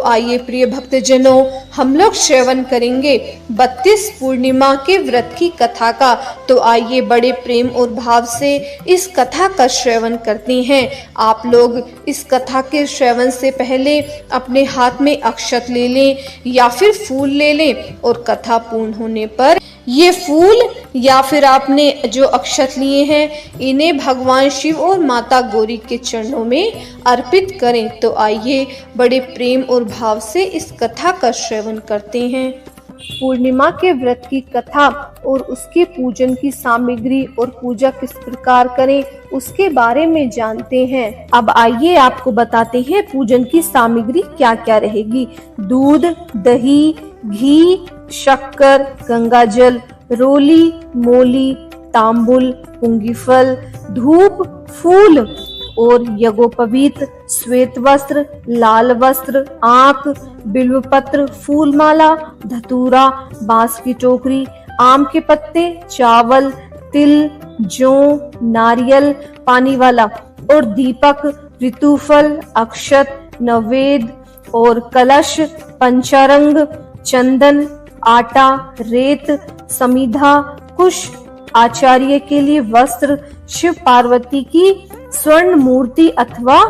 आइए प्रिय भक्तजनों, हम लोग श्रवण करेंगे 32 पूर्णिमा के व्रत की कथा का। तो आइए बड़े प्रेम और भाव से इस कथा का श्रवण करते हैं। आप लोग इस कथा के श्रवण से पहले अपने हाथ में अक्षत ले लें या फिर फूल ले लें और कथा पूर्ण होने पर ये फूल या फिर आपने जो अक्षत लिए हैं इन्हें भगवान शिव और माता गौरी के चरणों में अर्पित करें। तो आइए बड़े प्रेम और भाव से इस कथा का श्रवण करते हैं। पूर्णिमा के व्रत की कथा और उसके पूजन की सामग्री और पूजा किस प्रकार करें उसके बारे में जानते हैं। अब आइए आपको बताते हैं पूजन की सामग्री क्या क्या रहेगी। दूध, दही, घी, शक्कर, गंगाजल, रोली, मोली, तांबुल, पुंगीफल, धूप, फूल और यज्ञोपवीत, श्वेत वस्त्र, लाल वस्त्र, आंख, बिल्वपत्र, फूलमाला, धतूरा, बांस की टोकरी, आम के पत्ते, चावल, तिल, जौ, नारियल, पानी वाला और दीपक, ऋतुफल, अक्षत, नवेद और कलश, पंचारंग, चंदन, आटा, रेत, समिधा, कुश, आचार्य के लिए वस्त्र, शिव पार्वती की स्वर्ण मूर्ति अथवा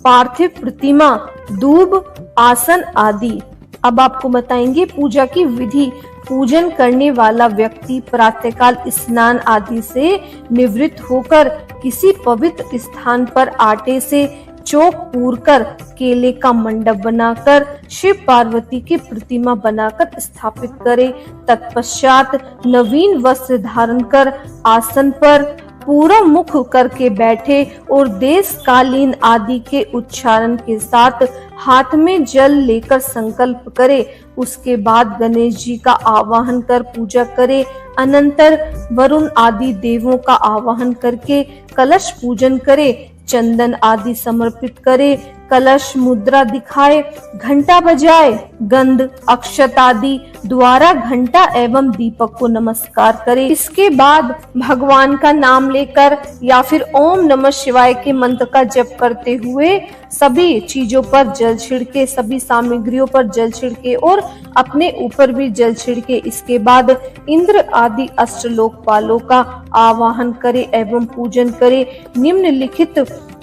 पार्थिव प्रतिमा, दूब, आसन आदि। अब आपको बताएंगे पूजा की विधि। पूजन करने वाला व्यक्ति प्रातःकाल स्नान आदि से निवृत्त होकर किसी पवित्र स्थान पर आटे से चौक पूरकर केले का मंडप बनाकर शिव पार्वती की प्रतिमा बनाकर स्थापित करे। तत्पश्चात नवीन वस्त्र धारण कर आसन पर पूरा मुख करके बैठे और देश कालीन आदि के उच्चारण के साथ हाथ में जल लेकर संकल्प करे। उसके बाद गणेश जी का आवाहन कर पूजा करे। अनंतर वरुण आदि देवों का आवाहन करके कलश पूजन करे, चंदन आदि समर्पित करे, कलश मुद्रा दिखाए, घंटा बजाए, गंध, अक्षत आदि द्वारा घंटा एवं दीपक को नमस्कार करे। इसके बाद भगवान का नाम लेकर या फिर ओम नमः शिवाय के मंत्र का जप करते हुए सभी चीजों पर जल छिड़के, सभी सामग्रियों पर जल छिड़के और अपने ऊपर भी जल छिड़के। इसके बाद इंद्र आदि अष्टलोकपालों का आवाहन करे एवं पूजन करे। निम्नलिखित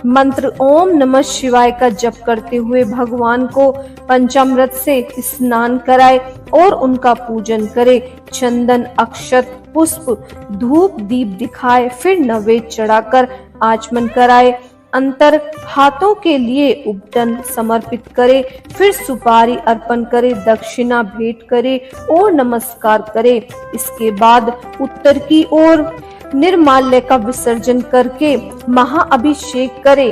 मंत्र ओम नमः शिवाय का जप करते हुए भगवान को पंचामृत से स्नान कराए और उनका पूजन करे। चंदन, अक्षत, पुष्प, धूप, दीप दिखाए, फिर नैवेद्य चढ़ाकर आचमन कराए। अंतर हाथों के लिए उपटन समर्पित करे, फिर सुपारी अर्पण करे, दक्षिणा भेंट करे और नमस्कार करे। इसके बाद उत्तर की ओर निर्माल्य का विसर्जन करके महाअभिषेक करे।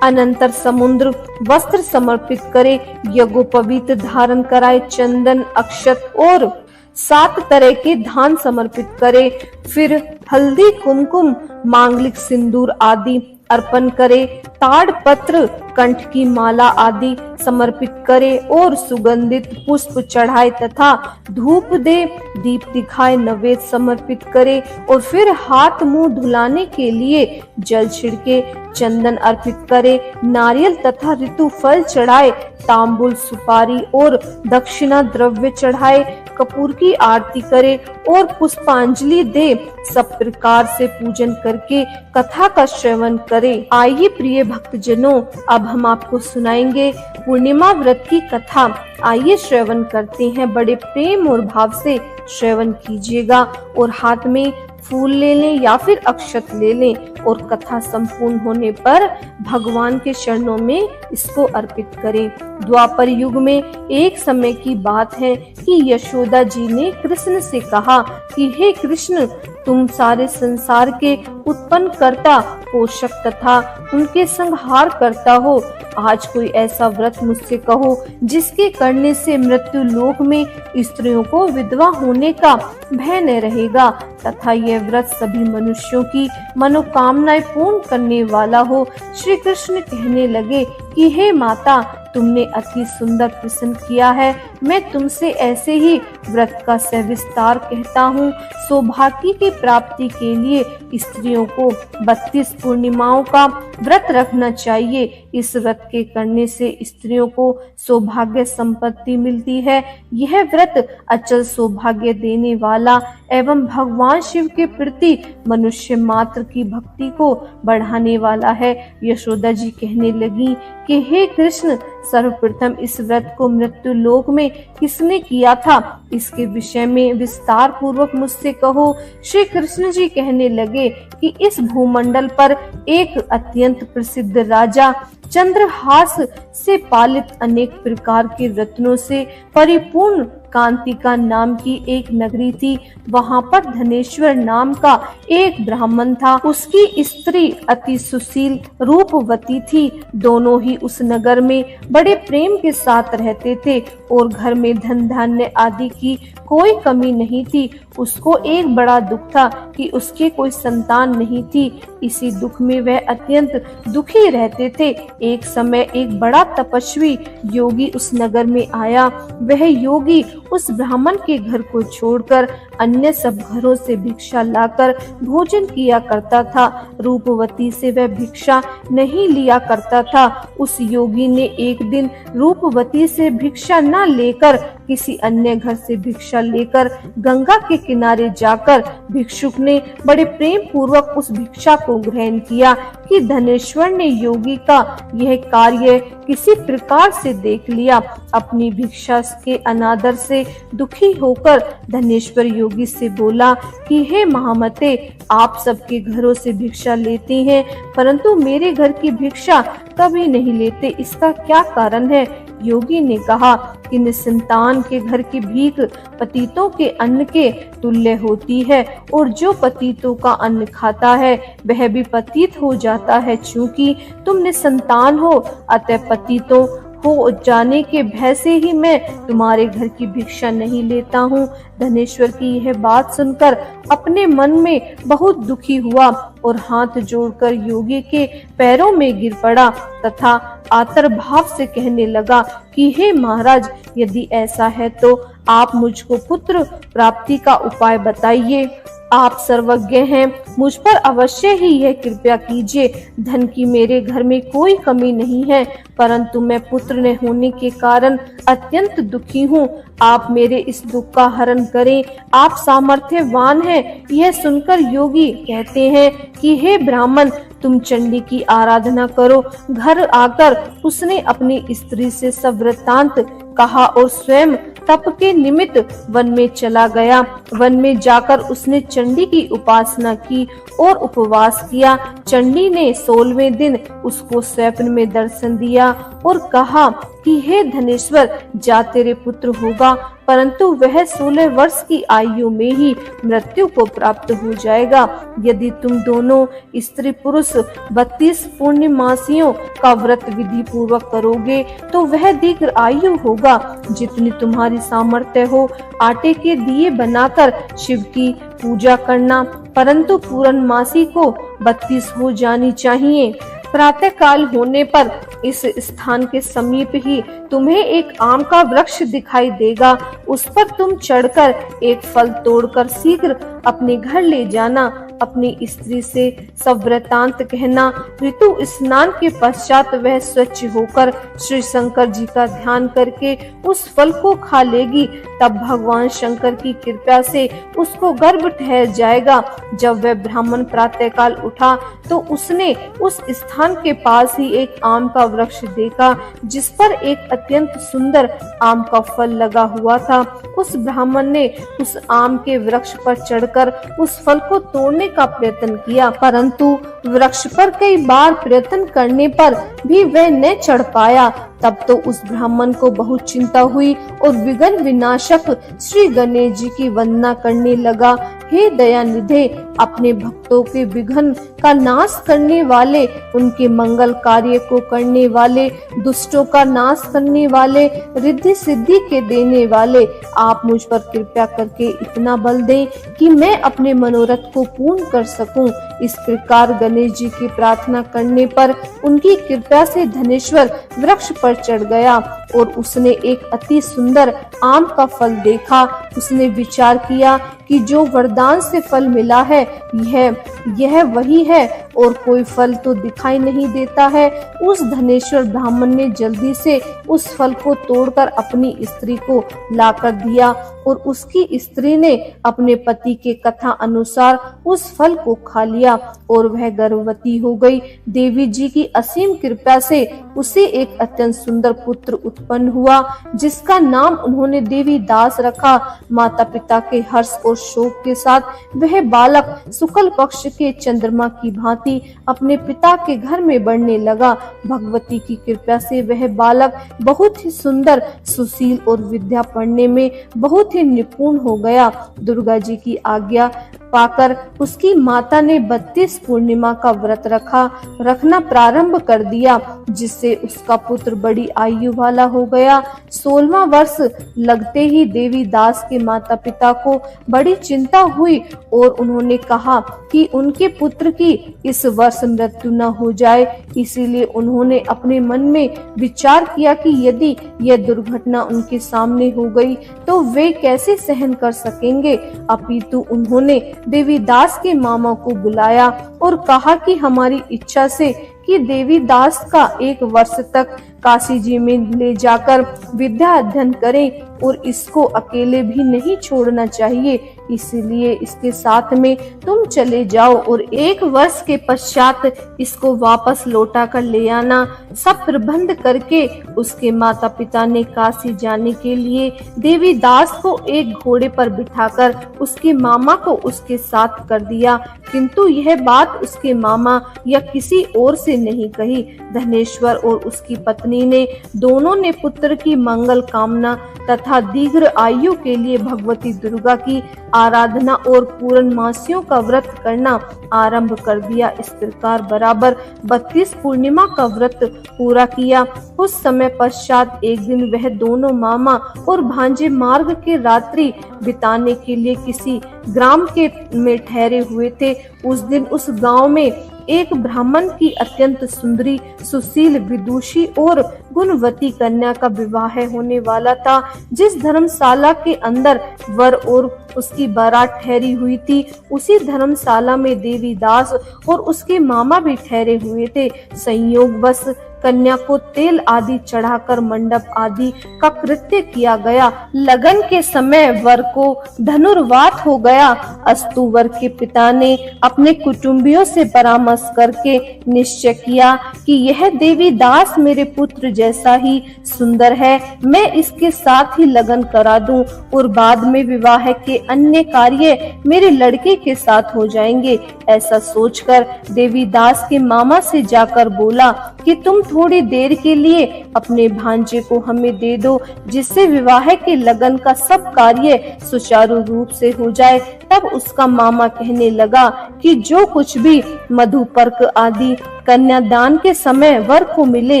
अनंतर समुद्र वस्त्र समर्पित करे, यज्ञोपवीत धारण कराए, चंदन, अक्षत और 7 तरह के धान समर्पित करे। फिर हल्दी, कुमकुम, मांगलिक सिंदूर आदि अर्पण करे, ताड़ पत्र, कंठ की माला आदि समर्पित करे और सुगंधित पुष्प चढ़ाए तथा धूप दे, दीप दिखाए, नैवेद्य समर्पित करे और फिर हाथ मुंह धुलाने के लिए जल छिड़के, चंदन अर्पित करे, नारियल तथा ऋतु फल चढ़ाए, तांबुल, सुपारी और दक्षिणा द्रव्य चढ़ाए, कपूर की आरती करे और पुष्पांजलि दे। सब प्रकार से पूजन करके कथा का श्रवण करे। आइए प्रिय भक्तजनों, अब हम आपको सुनाएंगे पूर्णिमा व्रत की कथा। आइए श्रवण करते हैं। बड़े प्रेम और भाव से श्रवण कीजिएगा और हाथ में फूल ले लें या फिर अक्षत ले लें और कथा संपूर्ण होने पर भगवान के चरणों में इसको अर्पित करें। द्वापर युग में एक समय की बात है कि यशोदा जी ने कृष्ण से कहा कि हे कृष्ण, तुम सारे संसार के उत्पन्न करता, पोषक तथा उनके संहार करता हो। आज कोई ऐसा व्रत मुझसे कहो जिसके करने से मृत्यु लोक में स्त्रियों को विधवा होने का भय न रहेगा तथा यह व्रत सभी मनुष्यों की मनोकामनाएं पूर्ण करने वाला हो। श्री कृष्ण कहने लगे कि हे माता, तुमने अति सुंदर प्रश्न किया है। मैं तुमसे ऐसे ही व्रत का सविस्तार कहता हूँ। सौभाग्य की प्राप्ति के लिए स्त्रियों को 32 पूर्णिमाओं का व्रत रखना चाहिए। इस व्रत के करने से स्त्रियों को सौभाग्य संपत्ति मिलती है। यह व्रत अचल सौभाग्य देने वाला एवं भगवान शिव के प्रति मनुष्य मात्र की भक्ति को बढ़ाने वाला है। यशोदा जी कहने लगी कि हे कृष्ण, सर्वप्रथम इस व्रत को मृत्यु लोक में किसने किया था, इसके विषय में विस्तार पूर्वक मुझसे कहो। श्री कृष्ण जी कहने लगे कि इस भूमंडल पर एक अत्यंत प्रसिद्ध राजा चंद्रहास से पालित अनेक प्रकार के रत्नों से परिपूर्ण कांतिका नाम की एक नगरी थी। वहां पर धनेश्वर नाम का एक ब्राह्मण था। उसकी स्त्री अति सुशील रूपवती थी। दोनों ही उस नगर में बड़े प्रेम के साथ रहते थे और घर में धन धान्य आदि की कोई कमी नहीं थी। उसको एक बड़ा दुख था कि उसके कोई संतान नहीं थी। इसी दुख में वह अत्यंत दुखी रहते थे। एक समय एक बड़ा तपस्वी योगी उस नगर में आया। वह योगी उस ब्राह्मण के घर को छोड़कर अन्य सब घरों से भिक्षा लाकर भोजन किया करता था। रूपवती से वह भिक्षा नहीं लिया करता था। उस योगी ने एक दिन रूपवती से भिक्षा न लेकर किसी अन्य घर से भिक्षा लेकर गंगा के किनारे जाकर भिक्षुक ने बड़े प्रेम पूर्वक उस भिक्षा को ग्रहण किया कि धनेश्वर ने योगी का यह कार्य किसी प्रकार से देख लिया। अपनी भिक्षा के अनादर से दुखी होकर धनेश्वर योगी से बोला कि हे महामते, आप सबके घरों से भिक्षा लेते हैं परंतु मेरे घर की भिक्षा कभी नहीं लेते, इसका क्या कारण है? योगी ने कहा कि निसंतान के घर की भीख पतितों के अन्न के तुल्य होती है और जो पतितों का अन्न खाता है वह भी पतित हो जाता है। चूंकि तुम निसंतान हो अतः पतितों हो जाने के भय से ही मैं तुम्हारे घर की भिक्षा नहीं लेता हूँ। धनेश्वर की यह बात सुनकर अपने मन में बहुत दुखी हुआ और हाथ जोड़कर योगी के पैरों में गिर पड़ा तथा आतर भाव से कहने लगा कि हे महाराज, यदि ऐसा है तो आप मुझको पुत्र प्राप्ति का उपाय बताइए। आप सर्वज्ञ हैं, मुझ पर अवश्य ही यह कृपया कीजिए। धन की मेरे घर में कोई कमी नहीं है परंतु मैं पुत्र न होने के कारण अत्यंत दुखी हूँ। आप मेरे इस दुख का हरण करें, आप सामर्थ्यवान हैं। यह सुनकर योगी कहते हैं कि हे ब्राह्मण, तुम चंडी की आराधना करो। घर आकर उसने अपनी स्त्री से सब वृत्तांत कहा और स्वयं तप के निमित्त वन में चला गया। वन में जाकर उसने चंडी की उपासना की और उपवास किया। चंडी ने 16वें दिन उसको स्वप्न में दर्शन दिया और कहा कि हे धनेश्वर, जा तेरे पुत्र होगा परंतु वह 16 वर्ष की आयु में ही मृत्यु को प्राप्त हो जाएगा। यदि तुम दोनों स्त्री पुरुष 32 पूर्णिमासियों का व्रत विधि पूर्वक करोगे तो वह दीर्घ आयु होगा। जितनी तुम्हारी सामर्थ्य हो आटे के दिए बनाकर शिव की पूजा करना, परंतु पूर्णमासी को 32 हो जानी चाहिए। प्रातः काल होने पर इस स्थान के समीप ही तुम्हें एक आम का वृक्ष दिखाई देगा। उस पर तुम चढ़कर एक फल तोड़कर शीघ्र अपने घर ले जाना। अपनी स्त्री से सब वृत्तांत कहना। ऋतु स्नान के पश्चात वह स्वच्छ होकर श्री शंकर जी का ध्यान करके उस फल को खा लेगी। तब भगवान शंकर की कृपा से उसको गर्भ ठहर जाएगा। जब वह ब्राह्मण प्रातःकाल उठा तो उसने उस स्थान के पास ही एक आम का वृक्ष देखा जिस पर एक अत्यंत सुंदर आम का फल लगा हुआ था। उस ब्राह्मण ने उस आम के वृक्ष पर चढ़कर उस फल को तोड़ने का प्रयत्न किया परंतु वृक्ष पर कई बार प्रयत्न करने पर भी वह न चढ़ पाया। तब तो उस ब्राह्मण को बहुत चिंता हुई और विघ्न विनाशक श्री गणेश जी की वंदना करने लगा। हे दयानिधे, अपने भक्तों के विघ्न का नाश करने वाले, उनके मंगल कार्य को करने वाले, दुष्टों का नाश करने वाले, रिद्धि सिद्धि के देने वाले, आप मुझ पर कृपा करके इतना बल दें कि मैं अपने मनोरथ को पूर्ण कर सकूं। इस प्रकार गणेश जी की प्रार्थना करने पर उनकी कृपा से धनेश्वर वृक्ष पर चढ़ गया और उसने एक अति सुंदर आम का फल देखा। उसने विचार किया कि जो वरदान से फल मिला है यह यह वही है और कोई फल तो दिखाई नहीं देता है। उस धनेश्वर ब्राह्मण ने जल्दी से उस फल को तोड़कर अपनी स्त्री को लाकर दिया और उसकी स्त्री ने अपने पति के कथा अनुसार उस फल को खा लिया और वह गर्भवती हो गई। देवी जी की असीम कृपा से उसे एक अत्यंत सुंदर पुत्र उत्पन्न हुआ, जिसका नाम उन्होंने देवी दास रखा। माता पिता के हर्ष और शोक के साथ वह बालक शुक्ल पक्ष के चंद्रमा की भांति अपने पिता के घर में बढ़ने लगा। भगवती की कृपा से वह बालक बहुत ही सुंदर, सुशील और विद्या पढ़ने में बहुत ही निपुण हो गया। दुर्गा जी की आज्ञा पाकर उसकी माता ने 32 पूर्णिमा का व्रत रखना प्रारंभ कर दिया, जिससे उसका पुत्र बड़ी आयु वाला हो गया। 16वां वर्ष लगते ही देवी दास के माता पिता को बड़ी चिंता हुई और उन्होंने कहा कि उनके पुत्र की इस वर्ष मृत्यु न हो जाए। इसीलिए उन्होंने अपने मन में विचार किया कि यदि यह दुर्घटना उनके सामने हो गई तो वे कैसे सहन कर सकेंगे। अपितु उन्होंने देवी दास के मामा को बुलाया और कहा कि हमारी इच्छा से कि देवी दास का 1 वर्ष तक काशी जी में ले जाकर विद्या अध्ययन करें और इसको अकेले भी नहीं छोड़ना चाहिए, इसलिए इसके साथ में तुम चले जाओ और 1 वर्ष के पश्चात इसको वापस लौटा कर ले आना। सब प्रबंध करके उसके माता पिता ने काशी जाने के लिए देवी दास को एक घोड़े पर बिठाकर उसके मामा को उसके साथ कर दिया, किंतु यह बात उसके मामा या किसी और से नहीं कही। धनेश्वर और उसकी पत्नी ने दोनों ने पुत्र की मंगल कामना तथा दीर्घ आयु के लिए भगवती दुर्गा की आराधना और पूर्णमासियों का व्रत करना आरंभ कर दिया। इस प्रकार बराबर 32 पूर्णिमा का व्रत पूरा किया। उस समय पश्चात एक दिन वह दोनों मामा और भांजे मार्ग के रात्रि बिताने के लिए किसी ग्राम में ठहरे हुए थे। उस दिन उस गांव में एक ब्राह्मण की अत्यंत सुंदरी, सुशील, विदुषी और गुणवती कन्या का विवाह होने वाला था। जिस धर्मशाला के अंदर वर और उसकी बारात ठहरी हुई थी, उसी धर्मशाला में देवी दास और उसके मामा भी ठहरे हुए थे। संयोगवश कन्या को तेल आदि चढ़ाकर मंडप आदि का कृत्य किया गया। लगन के समय वर को धनुर्वात हो गया। अस्तु वर के पिता ने अपने कुटुंबियों से परामर्श करके निश्चय किया कि यह देवी दास मेरे पुत्र जैसा ही सुंदर है, मैं इसके साथ ही लगन करा दूं और बाद में विवाह के अन्य कार्य मेरे लड़के के साथ हो जाएंगे। ऐसा सोचकर देवी दास के मामा से जाकर बोला कि तुम थोड़ी देर के लिए अपने भांजे को हमें दे दो, जिससे विवाह के लगन का सब कार्य सुचारू रूप से हो जाए। तब उसका मामा कहने लगा कि जो कुछ भी मधुपर्क आदि कन्यादान के समय वर को मिले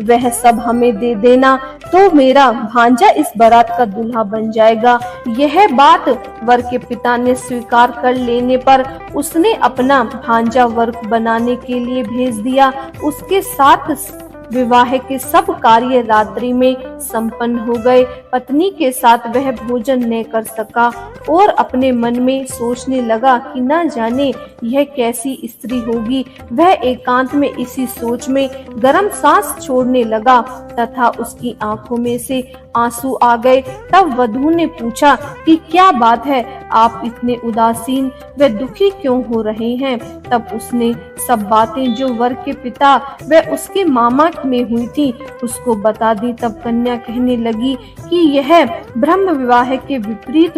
वह सब हमें दे देना, तो मेरा भांजा इस बारात का दूल्हा बन जाएगा। यह बात वर के पिता ने स्वीकार कर लेने पर उसने अपना भांजा वर बनाने के लिए भेज दिया। उसके साथ विवाह के सब कार्य रात्रि में संपन्न हो गए। पत्नी के साथ वह भोजन न कर सका और अपने मन में सोचने लगा कि न जाने यह कैसी स्त्री होगी। वह एकांत में इसी सोच में गर्म सांस छोड़ने लगा तथा उसकी आंखों में से आंसू आ गए। तब वधू ने पूछा कि क्या बात है, आप इतने उदासीन व दुखी क्यों हो रहे हैं। तब उसने सब बातें जो वर के पिता व उसके मामा में हुई थी उसको बता दी। तब कन्या कहने लगी कि यह ब्रह्म विवाह के विपरीत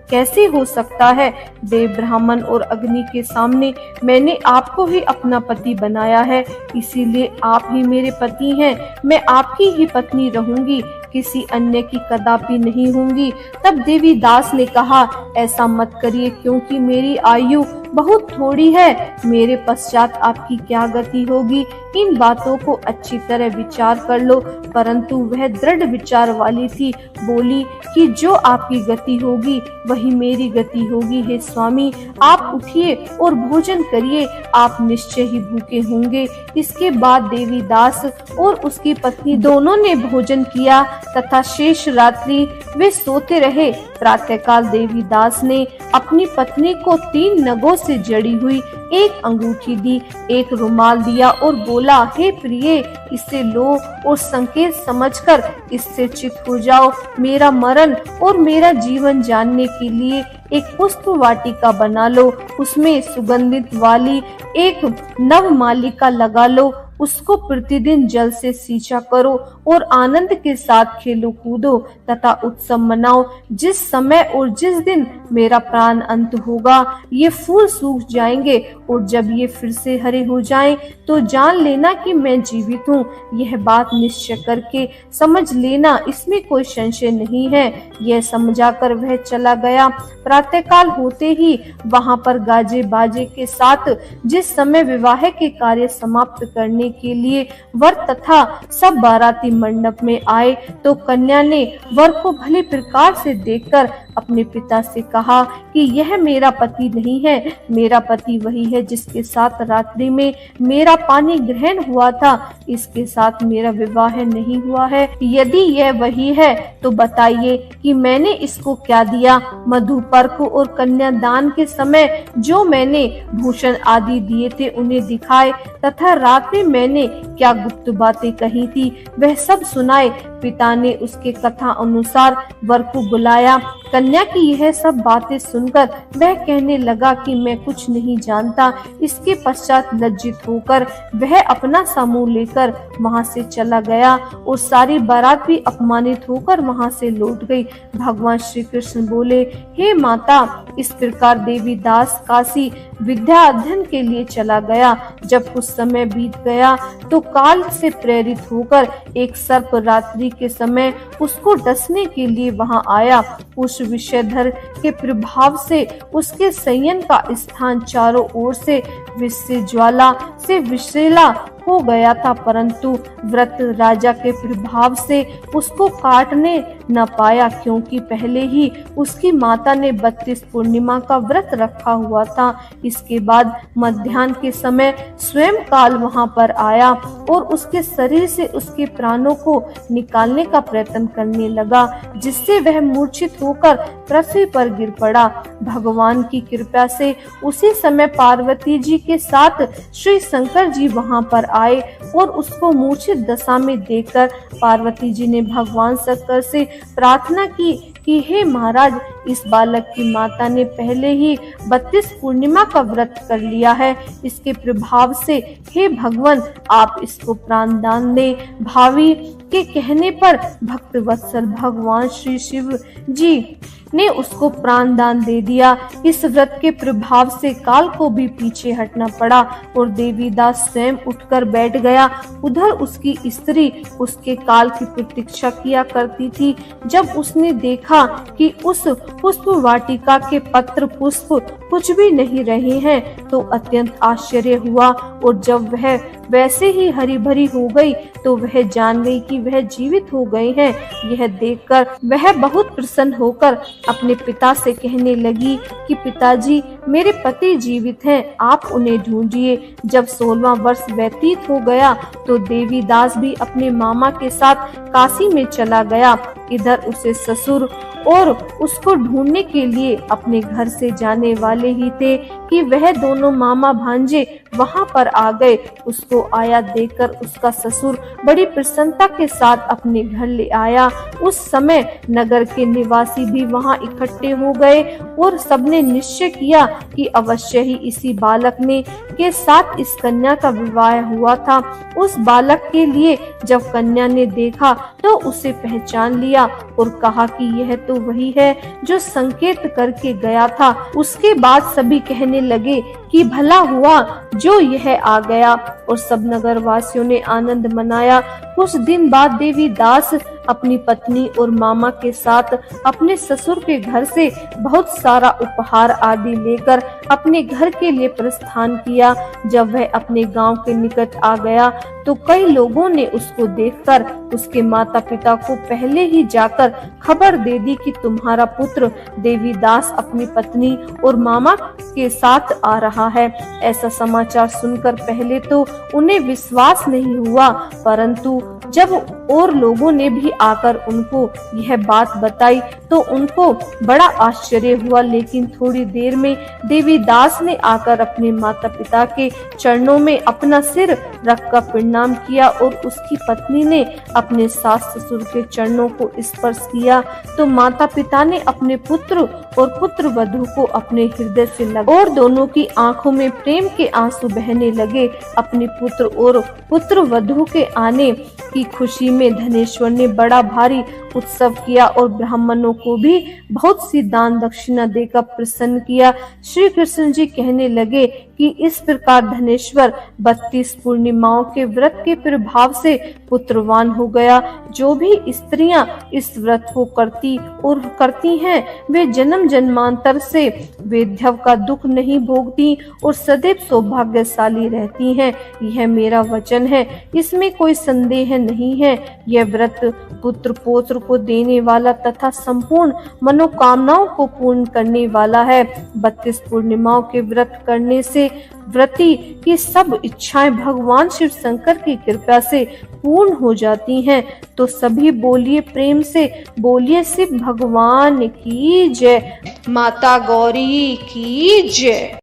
कैसे हो सकता है। देव, ब्राह्मण और अग्नि के सामने मैंने आपको ही अपना पति बनाया है, इसीलिए आप ही मेरे पति हैं। मैं आपकी ही पत्नी रहूंगी, किसी अन्य की कदापि नहीं होंगी। तब देवी दास ने कहा, ऐसा मत करिए, क्योंकि मेरी आयु बहुत थोड़ी है, मेरे पश्चात आपकी क्या गति होगी। इन बातों को अच्छी तरह विचार कर लो। परंतु वह दृढ़ विचार वाली थी, बोली कि जो आपकी गति होगी वही मेरी गति होगी। हे स्वामी, आप उठिए और भोजन करिए, आप निश्चय ही भूखे होंगे। इसके बाद देवी दास और उसकी पत्नी दोनों ने भोजन किया तथा शेष रात्रि वे सोते रहे। प्रातःकाल देवी दास ने अपनी पत्नी को 3 नगों से जड़ी हुई एक अंगूठी दी, एक रुमाल दिया और बोला, हे प्रिय, इसे लो और संकेत समझकर इससे चित हो जाओ। मेरा मरण और मेरा जीवन जानने के लिए एक पुष्प वाटिका बना लो, उसमें सुगंधित वाली एक नवमालिका लगा लो, उसको प्रतिदिन जल से सींचा करो और आनंद के साथ खेलो कूदो तथा उत्सव मनाओ। जिस समय और जिस दिन मेरा प्राण अंत होगा, ये फूल सूख जाएंगे और जब ये फिर से हरे हो जाएं, तो जान लेना कि मैं जीवित हूँ। यह बात निश्चय करके समझ लेना, इसमें कोई संशय नहीं है। यह समझाकर वह चला गया। प्रातःकाल होते ही वहां पर गाजे बाजे के साथ जिस समय विवाह के कार्य समाप्त करने के लिए वर तथा सब बाराती मंडप में आए, तो कन्या ने वर को भली प्रकार से देखकर अपने पिता से कहा कि यह मेरा पति नहीं है, मेरा पति वही है जिसके साथ रात्रि में मेरा पानी ग्रहण हुआ था, इसके साथ मेरा विवाह नहीं हुआ है। यदि यह वही है तो बताइए कि मैंने इसको क्या दिया। मधुपर्क और कन्यादान के समय जो मैंने भूषण आदि दिए थे उन्हें दिखाए, तथा रात में मैंने क्या गुप्त बातें कही थी वह सब सुनाए। पिता ने उसके कथा अनुसार वर को बुलाया। कन्या की यह सब बातें सुनकर वह कहने लगा कि मैं कुछ नहीं जानता। इसके पश्चात लज्जित होकर वह अपना समूह लेकर वहां से चला गया और सारी बारात भी अपमानित होकर वहां से लौट गई। भगवान श्री कृष्ण बोले, हे माता, इस प्रकार देवीदास काशी विद्या अध्ययन के लिए चला गया। जब कुछ समय बीत गया तो काल से प्रेरित होकर एक सर्प रात्रि के समय उसको डसने के लिए वहां आया। उस विषधर के प्रभाव से उसके संयन का स्थान चारों ओर से विष से ज्वाला से विषैला हो गया था, परंतु व्रत राजा के प्रभाव से उसको काटने न पाया, क्योंकि पहले ही उसकी माता ने 32 पूर्णिमा का व्रत रखा हुआ था। इसके बाद मध्याह्न के समय स्वयं काल वहां पर आया और उसके शरीर से उसके प्राणों को निकालने का प्रयत्न करने लगा, जिससे वह मूर्छित होकर पृथ्वी पर गिर पड़ा। भगवान की कृपा से उसी समय पार्वती जी के साथ श्री शंकर जी वहां पर आए और उसको मूर्छित दशा में देखकर पार्वती जी ने भगवान शंकर से प्रार्थना की कि हे महाराज, इस बालक की माता ने पहले ही 32 पूर्णिमा का व्रत कर लिया है। इसके प्रभाव से हे भगवान, आप इसको प्राण दान दे। भावी के कहने पर भक्त वत्सल भगवान श्री शिव जी ने उसको प्राण दान दे दिया। इस व्रत के प्रभाव से काल को भी पीछे हटना पड़ा और देवीदास स्वयं उठकर बैठ गया। उधर उसकी स्त्री उसके काल की प्रतीक्षा किया करती थी। जब उसने देखा कि उस पुष्प वाटिका के पत्र पुष्प कुछ भी नहीं रहे हैं, तो अत्यंत आश्चर्य हुआ और जब वह वैसे ही हरी भरी हो गई तो वह जान गई कि वह जीवित हो गए हैं। यह देखकर वह बहुत प्रसन्न होकर अपने पिता से कहने लगी कि पिताजी, मेरे पति जीवित हैं, आप उन्हें ढूंढिए। जब 16वां वर्ष व्यतीत हो गया तो देवीदास भी अपने मामा के साथ काशी में चला गया। इधर उसे ससुर और उसको ढूंढने के लिए अपने घर से जाने वाले ही थे कि वह दोनों मामा भांजे वहां पर आ गए। उसको आया देखकर उसका ससुर बड़ी प्रसन्नता के साथ अपने घर ले आया। उस समय नगर के निवासी भी वहां इकट्ठे हो गए और सबने निश्चय किया कि अवश्य ही इसी बालक ने के साथ इस कन्या का विवाह हुआ था। उस बालक के लिए जब कन्या ने देखा तो उसे पहचान लिया और कहा कि यह तो वही है जो संकेत करके गया था। उसके बाद सभी कहने लगे कि भला हुआ जो यह आ गया, और सब नगर वासियों ने आनंद मनाया। कुछ दिन बाद देवीदास अपनी पत्नी और मामा के साथ अपने ससुर के घर से बहुत सारा उपहार आदि लेकर अपने घर के लिए प्रस्थान किया। जब वह अपने गांव के निकट आ गया तो कई लोगों ने उसको देखकर उसके माता पिता को पहले ही जाकर खबर दे दी कि तुम्हारा पुत्र देवीदास अपनी पत्नी और मामा के साथ आ रहा है। ऐसा समाचार सुनकर पहले तो उन्हें विश्वास नहीं हुआ, परंतु जब और लोगों ने भी आकर उनको यह बात बताई तो उनको बड़ा आश्चर्य हुआ, लेकिन थोड़ी देर में देवीदास ने आकर अपने माता पिता के चरणों में अपना सिर रखकर प्रणाम किया और उसकी पत्नी ने अपने सास ससुर के चरणों को स्पर्श किया। तो माता पिता ने अपने पुत्र और पुत्र वधू को अपने हृदय से लगा और दोनों की आंखों में प्रेम के आंसू बहने लगे। अपने पुत्र और पुत्र वधू के आने की खुशी में धनेश्वर ने बड़ा भारी उत्सव किया और ब्राह्मणों को भी बहुत सी दान दक्षिणा देकर प्रसन्न किया। श्री कृष्ण जी कहने लगे कि इस प्रकार धनेश्वर 32 पूर्णिमाओं के व्रत के प्रभाव से पुत्रवान हो गया। जो भी स्त्रियां इस व्रत को करती हैं वे जन्म जन्मांतर से वैधव्य का दुख नहीं भोगती और सदैव सौभाग्यशाली रहती हैं। यह मेरा वचन है, इसमें कोई संदेह नहीं है। यह व्रत पुत्र पौत्र को देने वाला तथा संपूर्ण मनोकामनाओं को पूर्ण करने वाला है। 32 पूर्णिमाओं के व्रत करने से व्रती की सब इच्छाएं भगवान शिव शंकर की कृपा से पूर्ण हो जाती हैं। तो सभी बोलिए, प्रेम से बोलिए, शिव भगवान की जय, माता गौरी की जय।